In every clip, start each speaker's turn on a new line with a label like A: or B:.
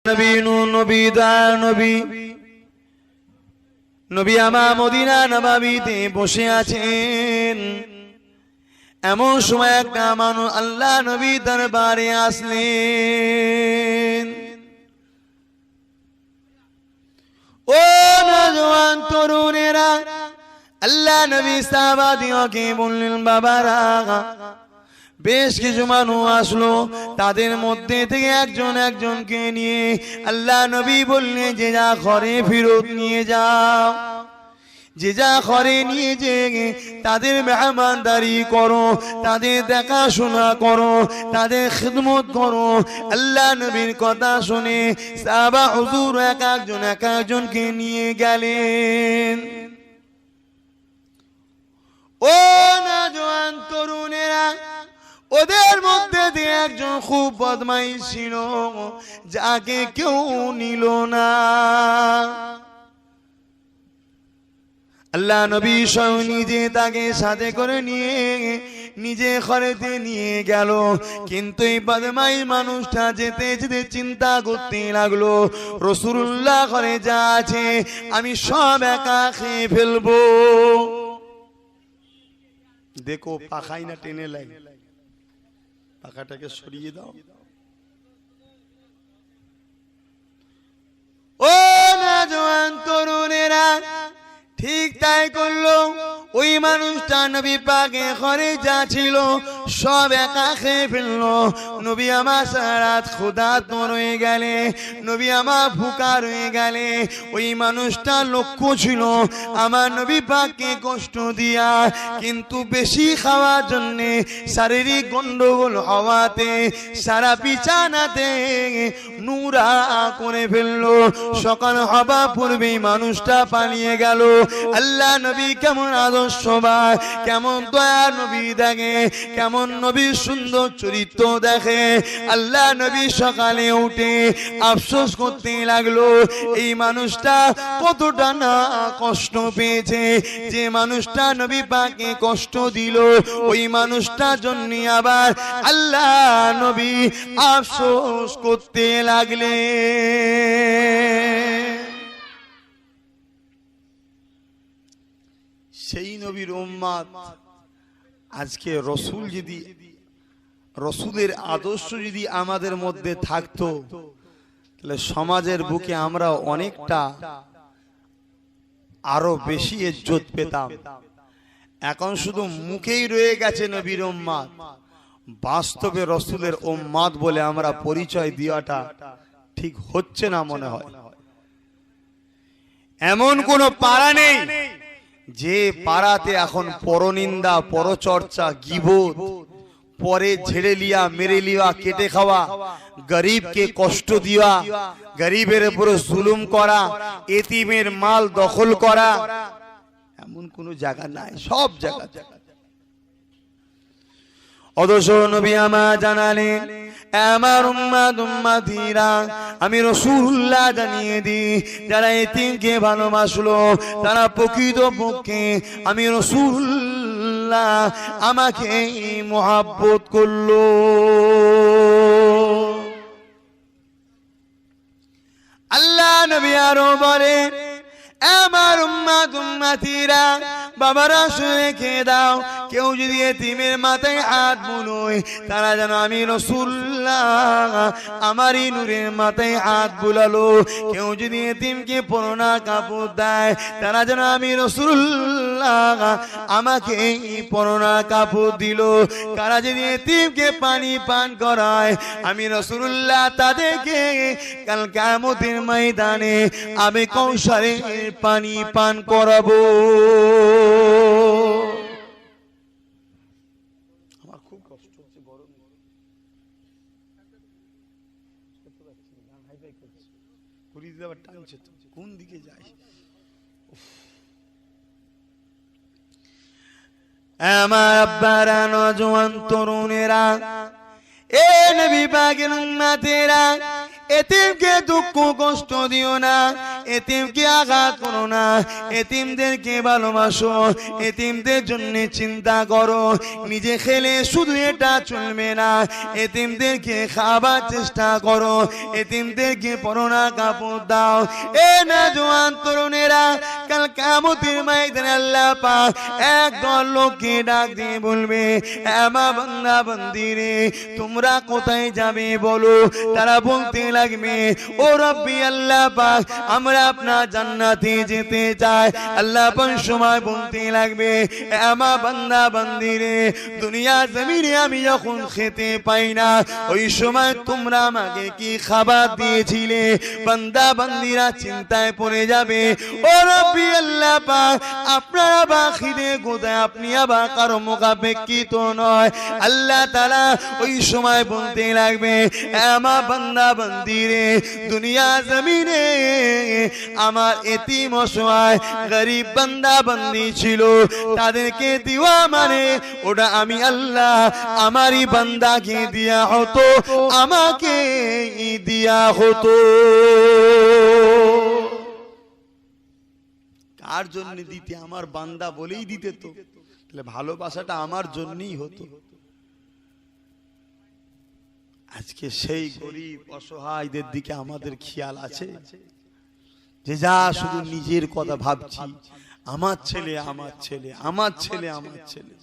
A: নবী নবী দা নবী নবী আমার মদিনা নববীতে বসে আছেন। এমন সময় একটা মানুষ আল্লাহ নবী দরবারে আসলেন। ও নওজোয়ান তরুণেরা, আল্লাহ নবী সাহাবাদিওকে বললেন, বাবারা বেশ কিছু মানুষ আসলো, তাদের মধ্যে থেকে একজনকে নিয়ে আল্লাহ নবী বললেন যে যা ঘরে ফেরত নিয়ে যাও, যে যা ঘরে নিয়ে যে তাদের মেহমানদারি করো, তাদের দেখাশোনা করো, তাদের খিদমত করো। আল্লাহ নবীর কথা শুনে সাহাবা হুজুর এক একজনকে নিয়ে গেলেন। ও নওজোয়ান তরুণেরা, ওদের মধ্যে দিয়ে একজন খুব বদমাইশ ছিল, যাকে কেউ নিল না। আল্লাহ নবী স্বয়ং নিজে তাকে সাথে করে নিয়ে নিজে ঘরেতে নিয়ে গেল। কিন্তু এই বদমাইশ মানুষটা যেতে যেতে চিন্তা করতে লাগলো, রাসূলুল্লাহ ঘরে যা আছে আমি সব একা খেয়ে ফেলবো। দেখো পাখাই না টেনে লাগে, পাখাটাকে সরিয়ে দাও। ও নওজোয়ান তরুণেরা, ঠিক তাই করলো। ওই মানুষটা নবী পাকের ঘরে যা ছিল সব একা খেয়ে ফেললো। নবী আমার সারাত ক্ষুধার্ত রয়ে গেলে, নবী আমার ভুকা রয়ে গেলে। ওই মানুষটা লক্ষ্য ছিল আমার নবী পাককে কষ্ট দিয়া, কিন্তু বেশি খাওয়ার জন্যে শারীরিক গন্ডগোল হওয়াতে সারা বিছানাতে নোংরা করে ফেললো। সকাল হবার পূর্বেই মানুষটা পালিয়ে গেল। আল্লাহ নবী কেমন আদর্শবান, কেমন দয়া নবী দেখে, কেমন নবীর সুন্দর চরিত্র দেখে। আল্লাহ নবী সকালে উঠে আফসোস করতে লাগলো, এই মানুষটা কতটা না কষ্ট পেয়েছে। যে মানুষটা নবী পাককে কষ্ট দিল, ওই মানুষটার জন্য আবার আল্লাহ নবী আফসোস করতে লাগলেন। সেই নবীর উম্মত আজকে রসুলের আদর্শ যদি আমাদের মধ্যে থাকতো, তাহলে সমাজের বুকে আমরা অনেকটা আরো বেশি ইজ্জত পেতাম। এখন শুধু মুখেই রয়ে গেছে নবীর উম্মত, বাস্তবে রসুলের উম্মত বলে আমরা পরিচয় দেওয়াটা ঠিক হচ্ছে না মনে হয়। এমন কোন পাড়া নেই যে পাড়াতে এখন পরনিন্দা, পরচর্চা, গীবত, পরে ঝেড়ে লিয়া, মেরে লিয়া, কেটে খাওয়া, গরিবকে কষ্ট দেওয়া, গরিবের উপরে জুলুম করা, এতিমের মাল দখল করা, এমন কোন জায়গা নাই, সব জায়গা। অথচ নবী আমার জানালেন, আমার উম্মতিরা, আমি রাসূলুল্লাহ জানিয়ে দিই, যারা এতিমকে ভালোবাসলো তারা প্রকৃতপক্ষে আমি রাসূলুল্লাহ আমাকে মহব্বত করলো। আল্লাহ নবী আরো বলেন, আমার উম্মতিরা, বাবারা শুনে রেখে দাও, কেউ যদি এতিমের মাথায় হাত বুলোয়, তারা যেন আমি রাসূলুল্লাহ আমারই নূরের মাথায় হাত বুলালো। কেউ যদি এতিমকে পরনা কাপড় দেয়, তারা যেন আমি রাসূলুল্লাহ আমাকে পরনা কাপড় দিল। কারা যদি এতিমকে পানি পান করায়, আমি রাসূলুল্লাহ তাদেরকে কাল কিয়ামতের ময়দানে আমি কৌশলের পানি পান করাবো। আমার খুব কষ্ট হচ্ছে, গরম টানছে, কোন দিকে যাই। আমার আব্বারা, নওজোয়ান তরুণেরা, এ নবী পাকের উম্মতেরা, এতিমকে দুঃখ কষ্ট দিও না, এতিমকে আঘাত করো না, এতিমদেরকে ভালোবাসো, এতিমদের জন্য চিন্তা করো। নিজে খেলে শুধু এটা চলবে না, এতিমদেরকে খাবার চেষ্টা করো, এতিমদেরকে পরনা কাপড় দাও। এ নওজোয়ান তরুণেরা, কাল কিয়ামতের ময়দানে আল্লাহ পাক একদল লোককে ডাক দিয়ে বলবে, আমার বান্দা বান্দিরে তোমরা কোথায় যাবে বলো? তারা বলতে লাগবে, ও রব্বি আল্লাহ পাক, আমরা আপনার জান্নাতে যেতে চাই। আল্লাহ পাক সময় বলতে লাগবে, আমার বান্দা বান্দিরে দুনিয়া জমিনে আমি যখন খেতে পাই না, ওই সময় তোমরা আমাকে কি খাবার দিয়েছিলে? বান্দা বান্দিরা চিন্তায় পড়ে যাবে, ও রব্বি আল্লাহ পাক, আপনার আবার খিদে কোথায়? আপনি আবার কারো মুখাপেক্ষিত নয়। আল্লাহ তাআলা ওই সময় বলতে লাগবে, আমার বান্দা বান্দিরে দুনিয়া জমিনে আমার এতিম অসহায় গরিব বান্দা বান্দি ছিল, তাদেরকে দিওয়া মানে ওটা আমি আল্লাহ আমারই বান্দাকে দিয়া হতো, আমাকে দিয়া হতো। কার জন্য দিতে? আমার বান্দা বলেই দিতে, তো তাহলে ভালোবাসাটা আমার জন্যই হতো। আজকে সেই গরিব অসহায়দের দিকে আমাদের খেয়াল আছে? যে যা শুধু নিজের কথা ভাবছি, আমার ছেলে আমার ছেলে আমার ছেলে আমার ছেলে।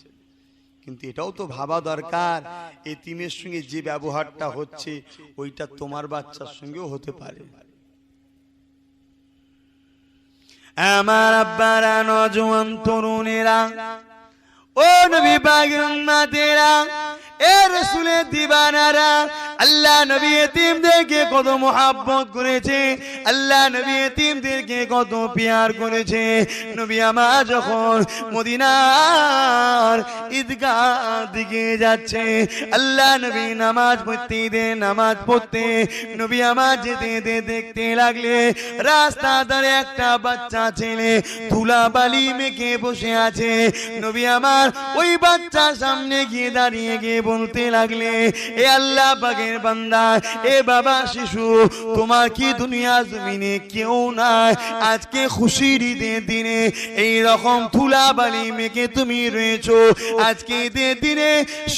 A: কিন্তু এটাও তো ভাবা দরকার, এতিমের সঙ্গে যে ব্যবহারটা হচ্ছে ওইটা তোমার বাচ্চার সঙ্গেও হতে পারে। আমার আব্বারা, নওজোয়ান তরুণেরা, ও নবী পাকের উম্মতেরা, এ রাসূলের দিওয়ানারা, আল্লাহ নবী এতিমদেরকে কত মোহাব্বত করেছে, আল্লাহ নবী এতিমদেরকে কত প্যার করেছে। নবী আমার যখন মদিনার ঈদগাহ দিকে যাচ্ছে, আল্লাহ নবী নামাজ পড়তে নামাজ পড়তে নবী আমার যেতে দেখতে লাগলে রাস্তা ধারে একটা বাচ্চা ছেলে ধুলাবালি মেখে বসে আছে। নবী আমার ওই বাচ্চার সামনে গিয়ে দাঁড়িয়ে গিয়ে বলতে লাগলে, এ আল্লাহ পাকের বান্দা, এ বাবা শিশু, তোমার কি দুনিয়া জমিনে কেউ নাই? আজকে খুশির ঈদের দিনে এই রকম ধুলাবালি মেখে তুমি রয়েছো। আজকে ঈদের দিনে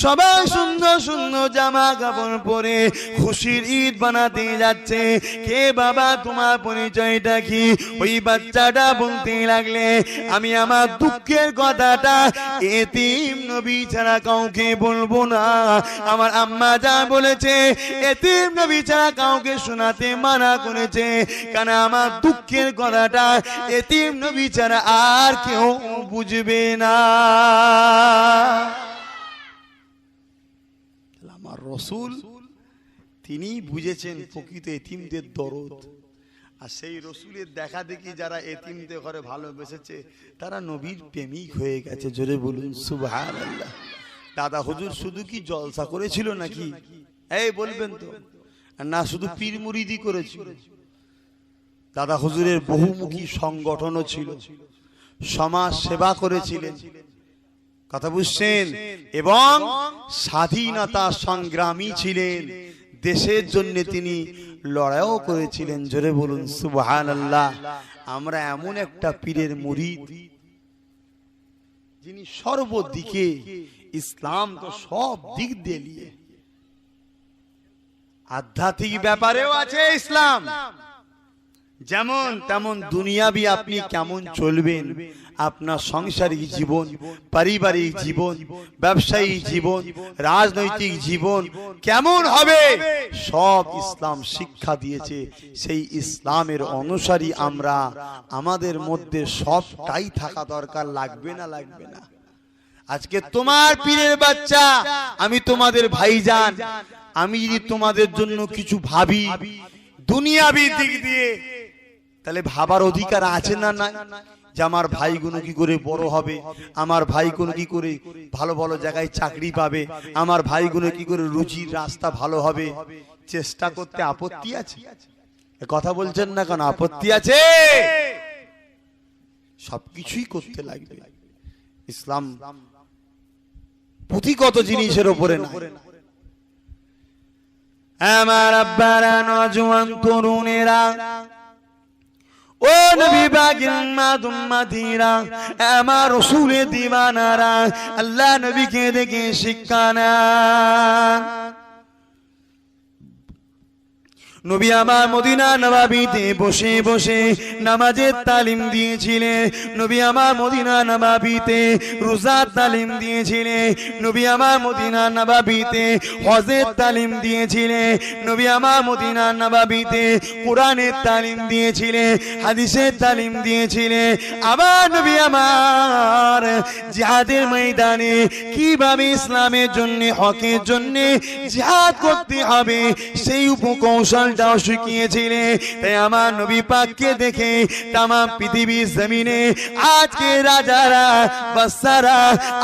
A: সবাই সুন্দর সুন্দর জামা কাপড় পরে খুশির ঈদ বানাতে যাচ্ছে। কে বাবা, তোমার পরিচয়টা কি? ওই বাচ্চাটা বলতে লাগলে, আমি আমার দুঃখের কথাটা এতিম নবী ছাড়া কাউকে বলবো না। আমার আম্মা যা বলেছে, এতিম নবী ছাড়া কাউকে শোনাতে মানা করেছে, কারণ আমার দুঃখের কথাটা এতিম নবী ছাড়া আর কেউ বুঝবে না। আমার রাসূল তিনি বুঝেছেন প্রকৃত এতিমদের দরদ। আর সেই রাসূলের দেখা দেখি যারা এতিমদের ঘরে ভালোবেসেছে তারা নবীর প্রেমিক হয়ে গেছে। জোরে বলুন সুবহানাল্লাহ। দাদা হুজুর শুধু কি জলসা করেছিল নাকি? এই বলবেন তো না, শুধু পীর মুরিদি করেছিল। দাদা হুজুরের বহুমুখী সংগঠনও ছিল, সমাজ সেবা করেছিলেন, কথা বুঝছেন, এবং স্বাধীনতা সংগ্রামী ছিলেন। দেশের জন্য তিনি লড়াইও করেছিলেন। জোরে বলুন সুবহানাল্লাহ। আমরা এমন একটা পীরের মুরিদ যিনি সর্বদিকে ইসলাম তো সব দিক দিয়ে নিয়ে, আধ্যাত্মিক ব্যাপারেও আছে ইসলাম, যেমন তেমন দুনিয়াবি আপনি কেমন চলবেন, আপনার সাংসারিক জীবন, পারিবারিক জীবন, ব্যবসায়িক জীবন, রাজনৈতিক জীবন কেমন হবে সব ইসলাম শিক্ষা দিয়েছে। সেই ইসলামের অনুসারী আমরা, আমাদের মধ্যে সবটাই থাকা দরকার। লাগবে না? লাগবে না? আজকে তোমার পীরের বাচ্চা, আমি তোমাদের ভাইজান, আমি যদি তোমাদের জন্য কিছু ভাবি দুনিয়াবি দিক দিয়ে, তাহলে ভাবার অধিকার আছে না? না, যে আমার ভাইগুলো কি করে বড় হবে, আমার ভাইগুলো কি করে ভালো ভালো জায়গায় চাকরি পাবে, আমার ভাইগুলো কি করে রুজির রাস্তা ভালো হবে, চেষ্টা করতে আপত্তি আছে? কথা বলছেন না কেন? আপত্তি আছে? সবকিছুই করতে লাগবে। ইসলাম পুঁথিগত জিনিসের উপরে না। আমার আব্বারা, নওজোয়ান তরুণেরা, ও নবী পাকের উম্মত উম্মতিরা, আমার রাসূলের দিওয়ানারা, আল্লাহ নবীকে দেখে শিক্ষা নেন। নবী আমার মদিনা নবাবিতে বসে বসে নামাজের তালিম দিয়েছিলেন। নবী আমার মদিনা নবাবিতে রোজার তালিম দিয়েছিলেন। নবী আমার মদিনা নবাবিতে হজের তালিম দিয়েছিলেন। নবী আমার মদিনা নবাবিতে কোরআনের তালিম দিয়েছিলেন, হাদিসের তালিম দিয়েছিলেন। আবার নবী আমার জিহাদের ময়দানে কিভাবে ইসলামের জন্য, হকের জন্য জিহাদ করতে হবে সেই উপকৌশল শিখিয়েছিলেন। তাই আমার নবী পাককে দেখে তাম পৃথিবীর জমিনে আজকে রাজারা, বাদশারা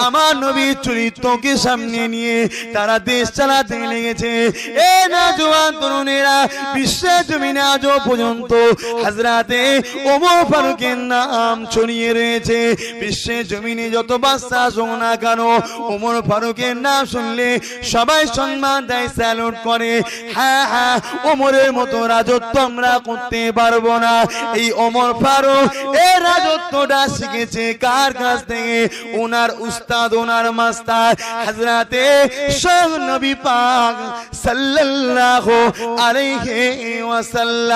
A: আমার নবীর চরিত্রকে সামনে নিয়ে তারা দেশ চালাতে লেগেছে। এ নওজোয়ান তরুণেরা, বিশ্বের জমিনে আজও পর্যন্ত হযরতে ওমর ফারুকের নাম ছড়িয়ে রয়েছে। বিশ্বের জমিনে যত বাদশা আসুক না কেন, ওমর ফারুকের নাম শুনলে সবাই সম্মান দেয়, স্যালুট করে। হ্যাঁ হ্যাঁ, ওমরের মতো রাজত্ব আমরা করতে পারবো না। এই ওমর ফারুক এই রাজত্বটা শিখেছে কার কাছ থেকে? ওনার উস্তাদ, ওনার মাস্টার হযরতে নবী পাক সাল্লাল্লাহু আলাইহি ওয়াসাল্লাম।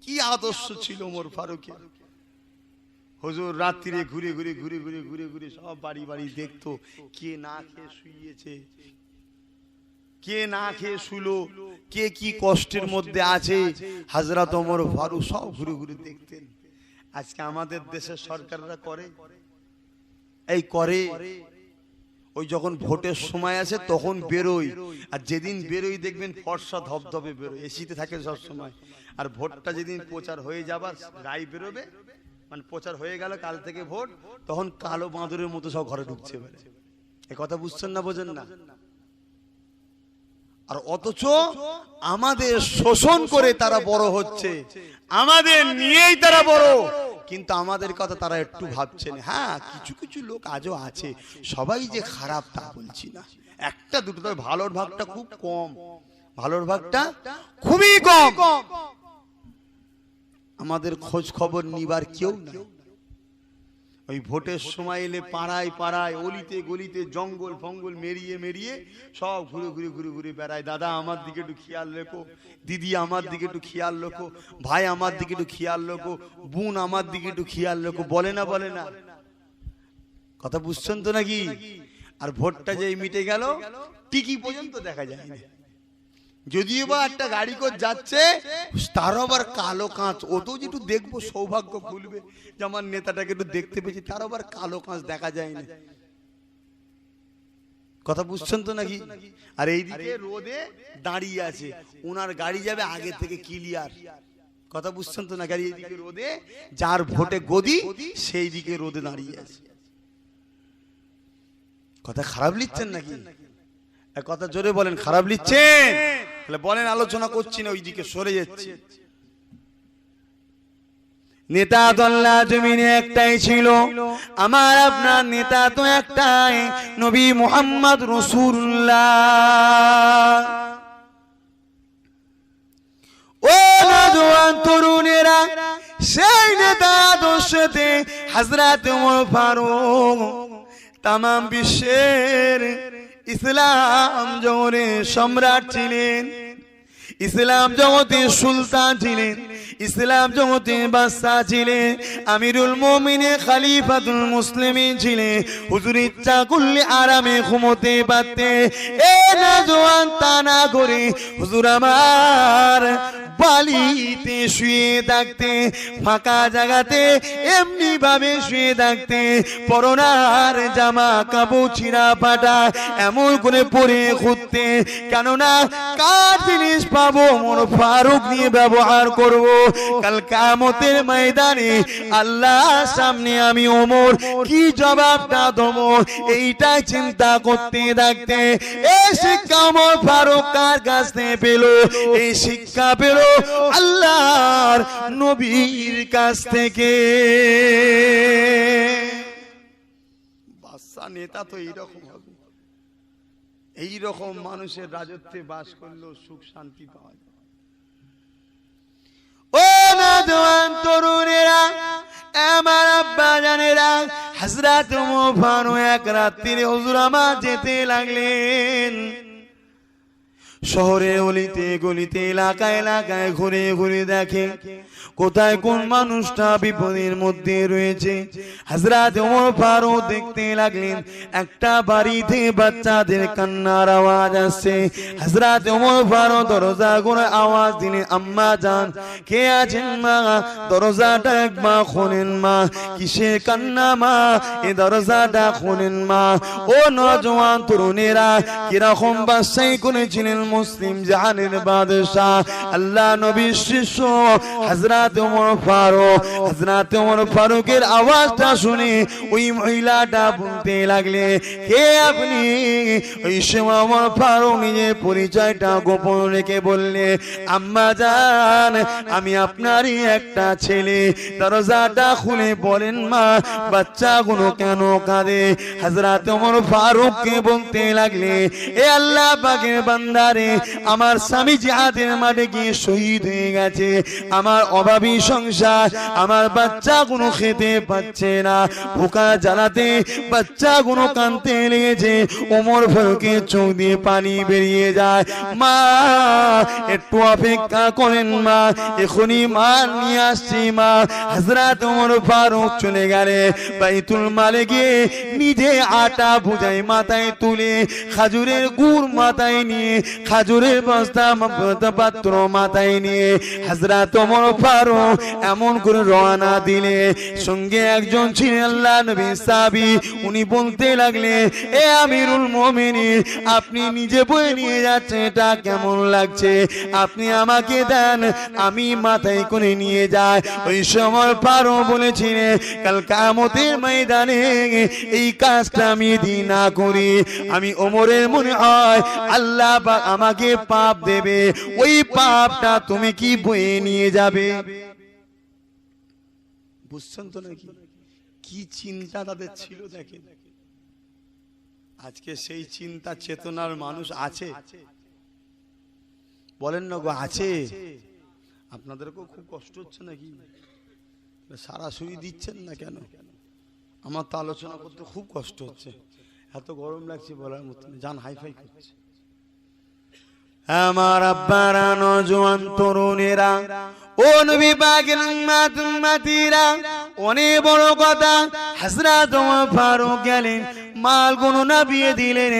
A: কি আদর্শ ছিল ওমর ফারুকের। হুজুর রাত্রিরে ঘুরে ঘুরে ঘুরে ঘুরে ঘুরে ঘুরে সব বাড়ি বাড়ি দেখতো কে না খেয়ে শুইয়েছে, কে না খেয়ে শুলো, কে কি কষ্টের মধ্যে আছে। হযরত ওমর ফারুক সব ঘুরে ঘুরে দেখতেন। আজকে আমাদের দেশের সরকাররা করে, এই করে ওই যখন ভোটের সময় আছে তখন বেরোয়, আর যেদিন বেরোয় দেখবেন ফর্সা ধবধবে বেরোয়, এসিতে থাকে সব সময়। আর ভোটটা যেদিন প্রচার হয়ে যাবার রায় বেরোবে, মানে প্রচার হয়ে গেল কাল থেকে ভোট, তখন কালো বাঁদরের মতো সব ঘরে ঢুকছে। এ কথা বুঝছেন না, বোঝেন না? আর অথচ আমাদের শোষণ করে তারা বড় হচ্ছে, আমাদের নিয়েই তারা বড়, কিন্তু আমাদের কথা তারা একটু ভাবছেন। হ্যাঁ, কিছু কিছু লোক আজও আছে, সবাই যে খারাপ তা বলছি না, একটা দুটো, তবে ভালোর ভাগটা খুব কম, ভালোর ভাগটা খুবই কম। আমাদের খোঁজ খবর নিবার কেউ নেই। ওই ভোটের সময় এলে পাড়ায় পাড়ায়, অলিতে গলিতে, জঙ্গল ফঙ্গল মেরিয়ে মেরিয়ে সব ঘুরে ঘুরে ঘুরে ঘুরে বেড়ায়। দাদা আমার দিকে একটু খেয়াল রেখো, দিদি আমার দিকে একটু খেয়াল রেখো, ভাই আমার দিকে একটু খেয়াল রেখো, বোন আমার দিকে একটু খেয়াল রেখো। বলে না, বলে না? কথা বুঝছেন তো নাকি? আর ভোটটা যেই মিটে গেল, টিকি পর্যন্ত দেখা যায় না। যদিও বা একটা গাড়ি করে যাচ্ছে, তার আবার কালো কাঁচ। ও তো যেটু দেখবো সৌভাগ্য খুলবে যে আমার নেতাটাকে একটু দেখতে পেয়েছি, তার আবার কালো কাঁচ দেখা যায় না। কথা বুঝছেন তো নাকি? আর এইদিকে রোদে দাঁড়িয়ে আছে, ওনার গাড়ি যাবে আগে থেকে ক্লিয়ার। কথা বুঝছেন তো না? গাড়ি এইদিকে রোদে, যার ভোটে গদি সেই দিকে রোদে দাঁড়িয়ে আছে। কথা খারাপ লিখছেন নাকি? কথা জোরে বলেন, খারাপ লিখছেন? তাহলে বলেন, আলোচনা করছি না, ওইদিকে সরে যাচ্ছে। নেতা তো আল্লাহ জমিনে একটাই ছিল, আমার আপনার নেতা তো একটাই, নবী মুহাম্মদ রাসূলুল্লাহ। ও নওজোয়ান তরুণেরা, সেই নেতা আদর্শতে হযরত ওমর ফারুক তাম বিশ্বের ইসলাম জগতে সম্রাট ছিলেন, ইসলাম জগতে সুলতান ছিলেন, ইসলাম জগতে বাদশা ছিলেন, আমিরুল মুমিনিন খলিফাতুল মুসলিমিন ছিলেন। হুজুর ইচ্ছা করলে আরামে ঘুমোতে পারতেন। এ নওজোয়ান তা না করে হুজুর আমার বালিতে শুয়ে থাকতে, ফাঁকা জায়গাতে এমনি ভাবে শুয়ে থাকতে, পরনার জামা কাপড় ছিঁড়া ফাটা এমন করে পরে ঘুরতে। কেননা কার জিনিস পাবো, ওমর ফারুক নিয়ে ব্যবহার করব। কাল কিয়ামতের ময়দানে আল্লাহর সামনে আমি ওমর কি জবাবটা দেবো, এইটাই চিন্তা করতে থাকতে। এই শিক্ষা ওমর ফারুক কার কাছ থেকে পেল? এই শিক্ষা পেল আল্লাহর নবীর কাছ থেকে। বাদশা নেতা তো এইরকম হবে। এই রকম মানুষের রাজত্বে বাস করলেও সুখ শান্তি পাওয়া যায়। ও নওজোয়ান তরুণেরা, আমার আব্বা জানেরা, হযরত ওমর ফারুক এক রাত্রিরে হুজুর আমার যেতে লাগলেন। শহরে অলিতে গলিতে এলাকায় এলাকায় ঘুরে ঘুরে দেখে কোথায় কোন মানুষটা বিপদের মধ্যে রয়েছে। হযরত ওমর ফারুক দেখতে লাগলেন একটা বাড়িতে বাচ্চাদের কান্নার আওয়াজ আসছে। হযরত ওমর ফারুক দরজা করে আওয়াজ দিলেন, আম্মা জান, কে আছেন মা? দরজাটা একবার খোলেন মা। কিসের কান্না মা? এই দরজাটা খোলেন মা। ও নওজোয়ান তরুণেরা, কিরকম বাদশাহী করেছিলেন মুসলিম জাহানের বাদশাহ আল্লাহ নবীর শিষ্য হযরত ওমর ফারুক। হযরত ওমর ফারুকের আওয়াজটা শুনে ওই মহিলাটা বলতে লাগলে, কে আপনি? ওই সময় ওমর ফারুক নিজের পরিচয়টা গোপন রেখে বললে, আম্মা জান, আমি আপনারই একটা ছেলে। দরজাটা খুলে বলেন মা, বাচ্চাগুলো কেন কাঁদে? হযরত ওমর ফারুককে বলতে লাগলে, এ আল্লাহ পাকের বান্দারে, আমার স্বামী জিহাদের মাঠে গিয়ে শহীদ হয়ে গেছে। আমার অভাবী সংসার, আমার বাচ্চাগুলো খেতে পাচ্ছে না, ভুকা জ্বালাতে বাচ্চাগুলো কাঁদতে লেগেছে। ওমর ফারুকের চোখ দিয়ে পানি বেরিয়ে যায়। মা, একটু অপেক্ষা করেন মা, এখনই মা নিয়ে আসছি মা। হযরত ওমর ফারুক চলে গেলে বাইতুল মালে গিয়ে নিজে আটা ভুজায় মাথায় তুলে, খাজুরের গুড় মাথায় নিয়ে, খাজুরের বস্তা পাত্র মাথায় নিয়ে হযরত ওমর ফারুক এমন করে রওনা দিলে। সঙ্গে একজন ছিলেন আল্লাহ নবীর সাহাবী, উনি বলতে লাগলে, এ আমিরুল মুমিনিন, আপনি নিজে বয়ে নিয়ে যাচ্ছেন, এটা কেমন লাগছে? আপনি আমাকে দেন, আমি মাথায় করে নিয়ে যাই। ওই সময় ফারুক বলেছিলেন, কাল কিয়ামতের ময়দানে এই কাজটা আমি যদি না করি, আমি ওমরের মনে হয় আল্লাহ পাক আমাকে পাপ দেবে, ওই পাপটা তুমি কি বয়ে নিয়ে যাবে? বুঝছেন তো নাকি কি চিন্তা তাদের ছিল? দেখেন আজকে সেই চিন্তা চেতনার মানুষ আছে? বলেন না গো, আছে? আপনাদেরকেও খুব কষ্ট হচ্ছে নাকি? সরাসরি দিচ্ছেন না কেন? আমার তো আলোচনা করতে খুব কষ্ট হচ্ছে, এত গরম লাগছে বলার মতো না, জান হাইফাই করছে। আমার আব্বারা, নওজোয়ান তরুণেরা, ও নবী পাকের উম্মতিরা, অনেক বড় কথা। হযরত ওমর ফারুক গেলেন, মালগুলো নামিয়ে দিলেন,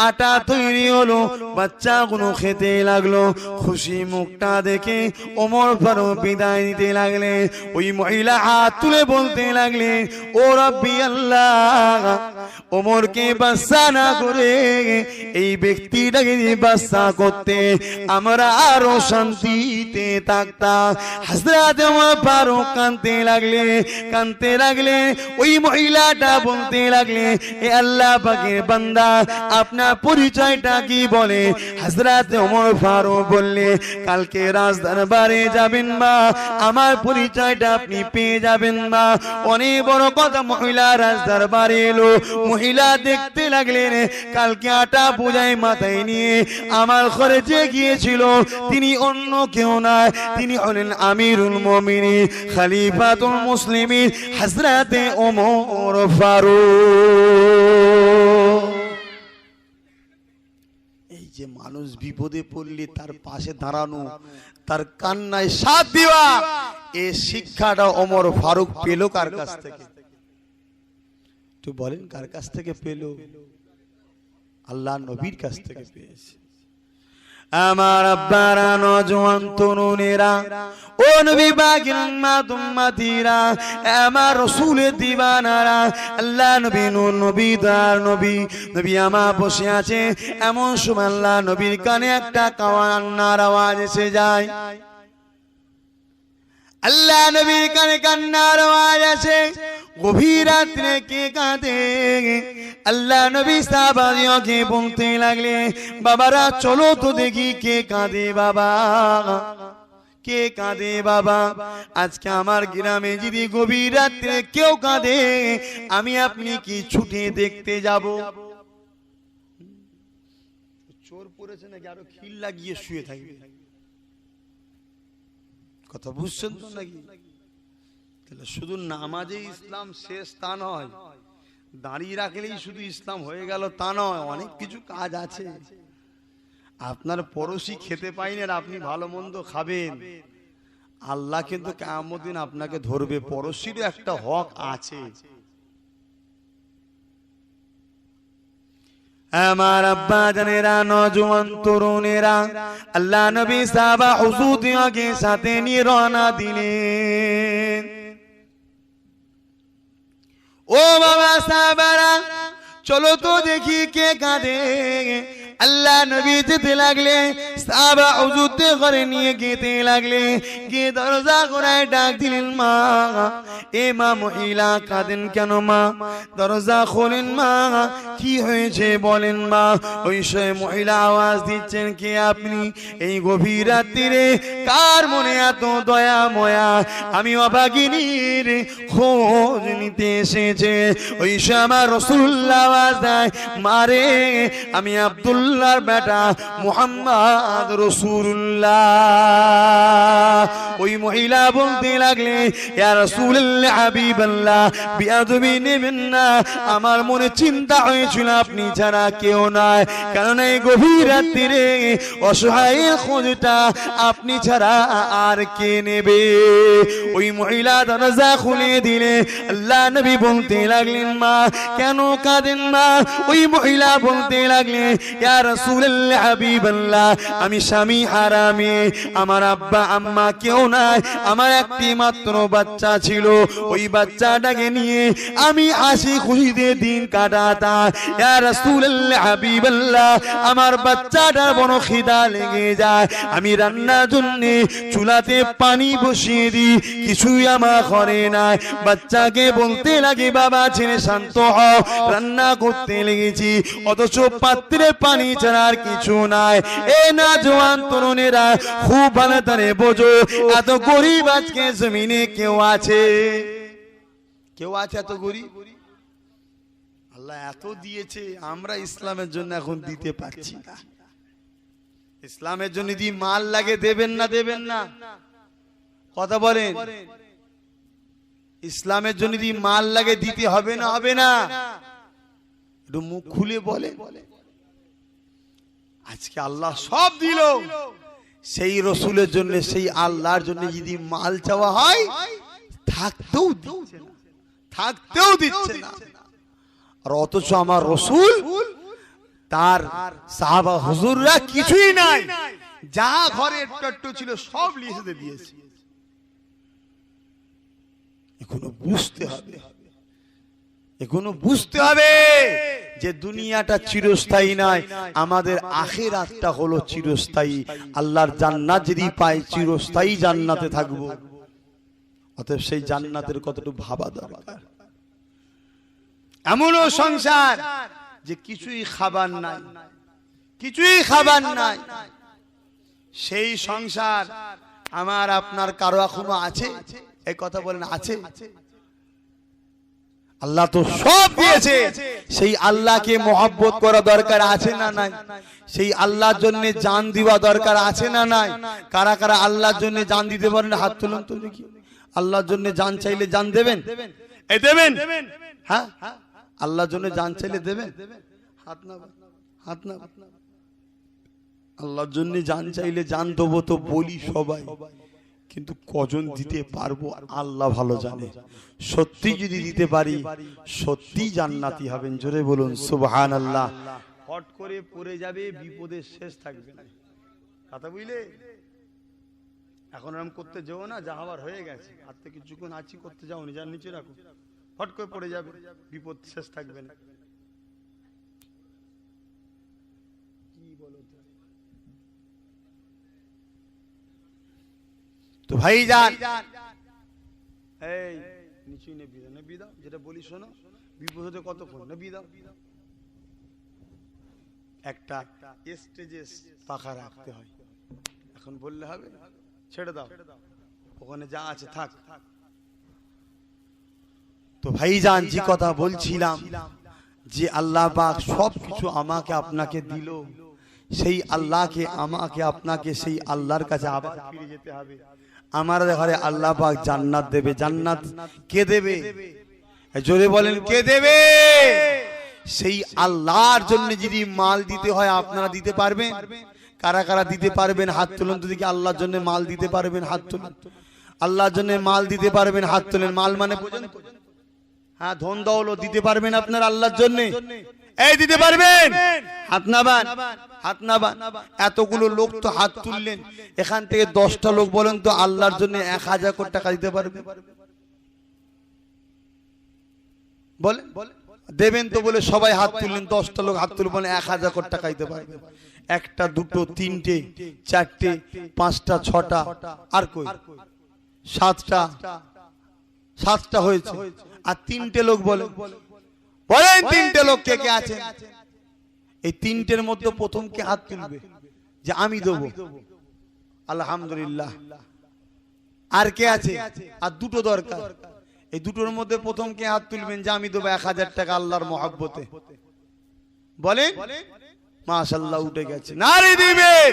A: আটা তৈরি হলো, বাচ্চাগুলো খেতে লাগলো। খুশি মুখটা দেখে ওমর ফারুক বিদায় নিতে লাগলেন। ওই মহিলা হাত তুলে বলতে লাগলেন, ও রব্বি আল্লাহ, ওমরকে বাদশা না করে এই ব্যক্তিটাকে বাদশা করতে আমরা আরো শান্তিতে থাকতাম। হযরত ওমর ফারুক কাঁদতে লাগলে। ওই মহিলাটা বলতে লাগলে, এ আল্লাহ পাকের বান্দা, আপনার পরিচয়টা কি বলে? হযরত ওমর ফারুক বললে, কালকে রাজ দরবারে যাবেন মা, আমার পরিচয়টা আপনি পেয়ে যাবেন মা। অনেক বড় কথা। মহিলা রাজ দরবারে এলো। মহিলা দেখতে লাগলেন, কালকে আটা পূজায় মাথায় নিয়ে আমার ঘরে যে গিয়েছিল, তিনি অন্য কেউ নয়, তিনি হলেন আমিরুল মুমিনিন, খলিফাতুল মুসলিমিন, হযরত ওমর ফারুক। এই যে মানুষ বিপদে পড়লে তার পাশে দাঁড়ানো, তার কান্নায় সাথ দেওয়া, এই শিক্ষাটা ওমর ফারুক পেল কার কাছ থেকে? তো বলেন, কার কাছ থেকে পেল? আল্লাহ নবীর কাছ থেকে পেয়েছে। আমার আব্বারা, নওজোয়ান তরুণেরা, ও নবী পাকের উম্মতিরা, আমার রাসূলের দিওয়ানারা, আল্লাহ নবী নূর নবী দার নবী, নবী আমার বসে আছে। এমন সময় আল্লাহ নবীর কানে একটা কান্নার আওয়াজ এসে যায়। আল্লাহ নবীর কানে কান্নার আওয়াজ আসে। গভীর রাত্রে কে কাঁদে? আল্লাহ নবী সাহাবাদেরকে বলতে লাগলে, বাবারা চলো তো দেখি কে কাঁদে বাবা, কে কাঁদে বাবা। আজকে আমার গ্রামে যদি গভীর রাত্রে কেউ কাঁদে, আমি আপনি কি ছুটে দেখতে যাব? করেছে নাকি আরো খিল লাগিয়ে শুয়ে থাকবে? কথা বুঝছেন তো নাকি? তাহলে শুধু নামাজে ইসলাম শেষ তা নয়, দাঁড়িয়ে রাখলেই শুধু ইসলাম হয়ে গেল তা নয়, অনেক কিছু কাজ আছে। আপনার পড়োশি খেতে পাই না, আপনি ভালো মন্দ খাবেন, আল্লাহ কিন্তু কিয়ামত দিন আপনাকে ধরবে। পড়োশিরও একটা হক আছে। আমার আব্বা জানেরা, নওজোয়ান তরুণেরা, আল্লাহ নবী সাহাবা হুজুরকে সাথে নিয়ে রওনা দিলেন। ও বাবা সাহাবারা, চলো তো দেখি কে কাঁদে। আল্লাহ নবী যেতে লাগলে, সাহাবা হুজুরকে ঘরে নিয়ে যেতে লাগলে, গিয়ে দরজা খোলায় ডাক দিলেন, মা, এ মা, মহিলা কাঁদেন কেন মা? দরজা খোলেন মা, কি হয়েছে বলেন মা। ওই সে মহিলা আওয়াজ দিচ্ছেন, কে আপনি? এই গভীর রাত্রিরে কার মনে এত দয়া ময়া? আমি অভাগিনীর খোঁজ নিতে এসেছে। ওই সে আমার রাসূলুল্লাহ আওয়াজ দেয়, মারে, আমি আব্দুল্লাহর বেটা মুহাম্মদ রাসূলুল্লাহ। ওই মহিলা বলতে লাগলে, ইয়া রাসূলুল্লাহ, হাবিবাল্লাহ, বিয়াদবি নেবেন না, আমার মনে চিন্তা হয়েছিল আপনি ছাড়া কেউ নাই, কারণ এই গভীর রাত্রিরে অসহায়ের খোঁজটা আপনি ছাড়া আর কে নেবে? ওই মহিলা দরজা খুলে দিলে। আল্লাহ নবী বলতে লাগলেন, মা, কেন কাঁদেন মা? ওই মহিলা বলতে লাগলেন, ইয়া রাসূলুল্লাহ, হাবিবাল্লাহ, আমি স্বামী হারামে, আমার আব্বা আম্মা কেউ নাই, আমার একটি মাত্র বাচ্চা ছিল, ওই বাচ্চাটাকে নিয়ে আমি হাসি খুশিতে দিন কাটাতাম। ইয়া রাসূলুল্লাহ, হাবিবাল্লাহ, আমার বাচ্চাটার বড় খিদা লেগে যায়, আমি রান্নার জন্য চুলাতে পানি বসিয়ে দিই, কিছুই আমার ঘরে নাই। বাচ্চাকে বলতে লাগে, বাবা ছেলে শান্ত হও, রান্না করতে লেগেছি, অথচ পাত্রে পানি ছাড়া আর কিছু নাই। এ না জওয়ান তরুণেরা, খুব ভালো করে বোঝো, এত গরিব আজকে জমিনে কেউ আছে? কেউ আছে এত গরিব? আল্লাহ এত দিয়েছে, আমরা ইসলামের জন্য এখন দিতে পারছি না। ইসলামের জন্য যদি মাল লাগে, দেবেন না দেবেন না? কথা বলেন। ইসলামের জন্য যদি মাল লাগে, দিতে হবে না হবে না? একটু মুখ খুলে বলে। আজকে আল্লাহ সব দিল, সেই রসুলের জন্য, সেই আল্লাহর জন্য যদি মাল চাওয়া হয়, থাকতেও দিচ্ছে না, থাকতেও দিচ্ছে না। আর অথচ আমার রসুল, তার সাহাবা হুজুররা কিছুই নাই, যা ঘরে একটু ছিল সব লিখে দিয়েছে। এখনো বুঝতে হবে, এখনো বুঝতে হবে যে দুনিয়াটা চিরস্থায়ী নয়, আমাদের আখিরাতটা হলো চিরস্থায়ী। আল্লাহর জান্নাত যদি পাই, চিরস্থায়ী জান্নাতে থাকবো। অতএব সেই জান্নাতের কতটুকু ভাবা দরকার। এমনও সংসার যে কিছুই খাবার নাই, কিছুই খাবার নাই, সেই সংসার আমার আপনার কারো এখনো আছে? এই কথা বলেন, আছে? আল্লাহ তো সব দিয়েছে, সেই আল্লাহকে মহব্বত করা দরকার আছে না নাই? সেই আল্লাহর জন্য জান দেওয়া দরকার আছে না নাই? কারা কারা আল্লাহর জন্য জান দিতে পারেন? হাত তুলুন তো দেখি। আল্লাহর জন্য জান চাইলে জান দেবেন? এই দেবেন? হ্যাঁ, আল্লাহর জন্য জান চাইলে দেবেন? হাত না, হাত না। আল্লাহর জন্য জান চাইলে জান দেবো তো বলি সবাই, কিন্তু কজন দিতে পারবো আল্লাহ ভালো জানে। সত্যি যদি দিতে পারি, সত্যি জান্নাতি হবেন। জোরে বলুন সুবহানাল্লাহ। হট করে পড়ে যাবে, বিপদের শেষ থাকবে না। কথা বুঝলে? এখন এরকম করতে যাও না, যা হওয়ার হয়ে গেছে, আর তো কিছুক্ষণ আছি, করতে যাও, নিজের নিচে রাখো, হট করে পড়ে যাবে, বিপদ শেষ থাকবে না। কি বলো তো ভাইজান? এই নিচে নেবি দাও, নেবি দাও, যেটা বলি শোনো, বিপদ হতে কতক্ষণ, নেবি দাও। একটা স্টেজে পাখা রাখতে হয়, এখন বললে হবে? ছেড়ে দাও, ওখানে যা আছে থাক। তো ভাইজান, যে কথা বলছিলাম, যে আল্লাহ পাক সবকিছু আমাকে আপনাকে দিল, সেই আল্লাহকে আমাকে আপনাকে সেই আল্লাহর কাছে আবার ফিরে যেতে হবে। আমাদের ঘরে আল্লাহ পাক জান্নাত দেবে। জান্নাত কে দেবে? জোরে বলেন, কে দেবে? সেই আল্লাহর জন্য যদি মাল দিতে হয় আপনারা দিতে পারবেন? কারা কারা দিতে পারবেন হাত তুলুন তো দেখি। আল্লাহর জন্য মাল দিতে পারবেন? হাত তুলুন। আল্লাহর জন্য মাল দিতে পারবেন? হাত তুলেন। মাল মানে বুঝেন তো? হ্যাঁ, ধন দৌলত দিতে পারবেন আপনারা আল্লাহর জন্য? এই দিতে পারবেন? হাত নাবান, হাত নাবান। এতগুলো লোক তো হাত তুললেন, এখান থেকে 10টা লোক বলেন তো আল্লাহর জন্য 1000 কোটি টাকা দিতে পারবে? বলেন দেবেন তো? বলে সবাই হাত তুললেন, 10টা লোক হাত তুলে বলেন 1000 কোটি টাকা দিতে পারবে। একটা, দুটো, তিনটে, চারটে, 5টা, 6টা, আর কই 7টা হয়েছে। আর 3টে লোক বলেন, বলেন 3টে লোক কে কে আছে? এই 3টের মধ্যে প্রথম কে হাত তুলবে যে আমি দেবো? আলহামদুলিল্লাহ। আর কে আছে? আর 2টো দরকার। এই 2টোর মধ্যে প্রথম কে হাত তুলবেন যে আমি দেবো 1000 টাকা আল্লাহর মহব্বতে? বলেন। মাশাআল্লাহ, উঠে গেছে, নারে দিবেন।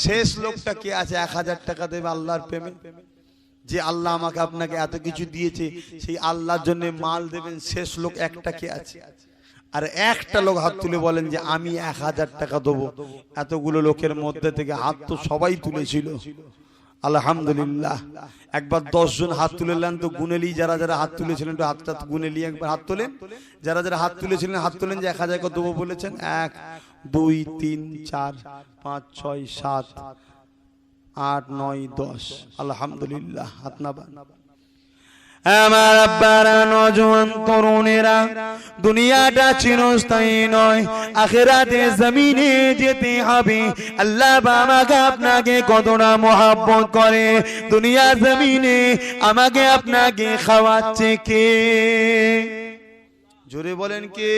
A: শেষ লোকটা কে আছে 1000 টাকা দেবে আল্লাহর প্রেমে? যে আল্লাহ আমাকে আপনাকে এত কিছু দিয়েছে, সেই আল্লাহর জন্য মাল দেবেন, শেষ লোক একটা কে আছে? আর একটা লোক হাত তুলে বলেন যে আমি 1000 টাকা দেবো। এতগুলো লোকের মধ্যে থেকে হাত তো সবাই তুলেছিল, আলহামদুলিল্লাহ। একবার 10 জন হাত তুলেলেন তো গুনেলি, যারা যারা হাত তুলেছিলেন একটু হাতটা গুনেলি, একবার হাত তোলেন। যারা যারা হাত তুলেছিলেন হাত তোলেন যে 1000 টাকা দেবো বলেছেন। 1 2 3 4 5 6 7 8 9 10, আলহামদুলিল্লাহ। হাত নাবান। আমার আব্বারা, নওজোয়ান তরুণেরা, দুনিয়াটা চিরস্থায়ী নয়, আখিরাতে জমিনে যেতে হবে। আল্লাহ আমাকে আপনাকে কতটা মহব্বত করে। দুনিয়া জমিনে আমাকে আপনাকে খাওয়াচ্ছে কে? জোরে বলেন কে?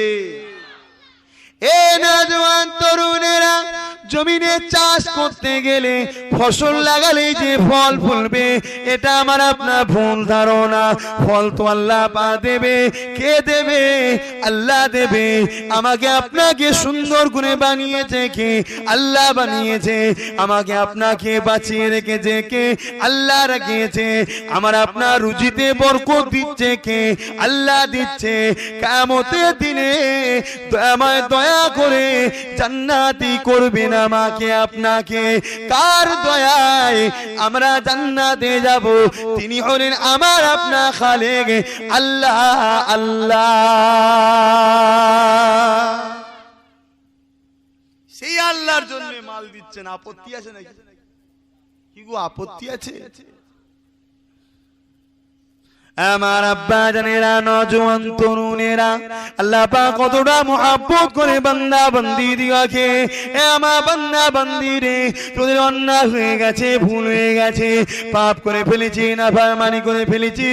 A: এ নওজোয়ান তরুণেরা, জমিনে চাষ করতে গেলে, ফসল লাগালে যে ফল ফলবে, এটা আমার আপনার ভুল ধারণা। ফল তো আল্লাহ পা দেবে। কে দেবে? আল্লাহ দেবে। আমাকে আপনাকে সুন্দর করে বানিয়েছে কে? আল্লাহ বানিয়েছে। আমাকে আপনাকে বাঁচিয়ে রেখেছে কে? আল্লাহ রেখেছে। আমার আপনার রুজিতে বরকত দিচ্ছে কে? আল্লাহ দিচ্ছে। কিয়ামতের দিনে দয়াময় দয়া করে জান্নাতি করবেন আমাকে আপনাকে। কার দয়ায় আমরা জান্নাতে যাব? তিনি হলেন আমার আপনার খালেক আল্লাহ। আল্লাহ সেই আল্লাহর জন্য মাল দিচ্ছেন। আপত্তি আছে নাকি? কি গো, আপত্তি আছে? আমার আব্বা জানেরা, নওজোয়ান তরুণেরা, আল্লাহ পাক কতটা মহব্বত করে বান্দা বান্দি দিওকে। আমার বান্দা বান্দি রে, তোদের অন্যায় হয়ে গেছে, ভুল হয়ে গেছে, পাপ করে ফেলেছি, নাফরমানি করে ফেলেছি।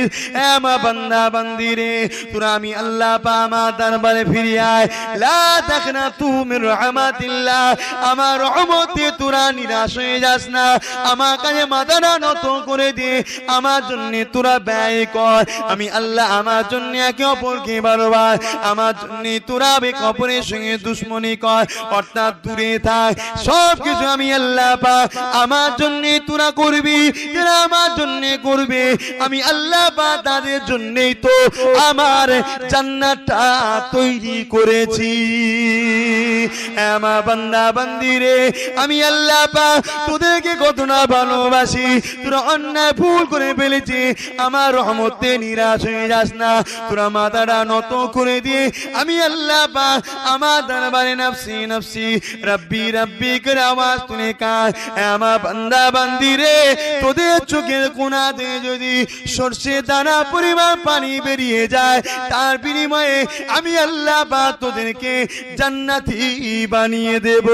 A: আমার বান্দা বান্দি রে, তোরা আমি আল্লাহ পাক আমার দরবারে ফিরে আয়। লা তাকনাতু মির রাহমাতিল্লাহ, আমার রহমতে তোরা নিরাশ হয়ে যাস না। আমার কাছে মাথাটা নত করে দে, আমার জন্য তোরা ব্যয় কর। আমি আল্লাহ আমার জন্য একে অপরকে ভালোবাস। আমার জন্য তোরা একে অপরের সঙ্গে দুশ্মনী কর, অর্থাৎ দূরে থাক। সব কিছু আমি আল্লাহ পাক আমার জন্য তোরা করবি, যারা আমার জন্য করবে আমি আল্লাহ পাক তাদের জন্যই তো আমার জান্নাতটা তৈরি করেছি। আমার বান্দা বান্দি রে, আমি আল্লাহ পাক তোদেরকে কতটা ভালোবাসি। তোরা অন্যায় ভুল করে ফেলেছি, আমার রহমত নিরাশ হয়ে যাস না। তোরা মাথাটা নত করে দিয়ে আমি আল্লাহ পাক আমার দরবারে নফসি নফসি রব্বি রব্বি করে আওয়াজ তুলে কাঁদ। আমার বান্দা বান্দি রে, তোদের চোখের কোণাতে যদি সরষে দানা পরিমাণ পানি বেরিয়ে যায়, তার বিনিময়ে আমি আল্লাহ পাক তোদেরকে জান্নাতি বানিয়ে দেব।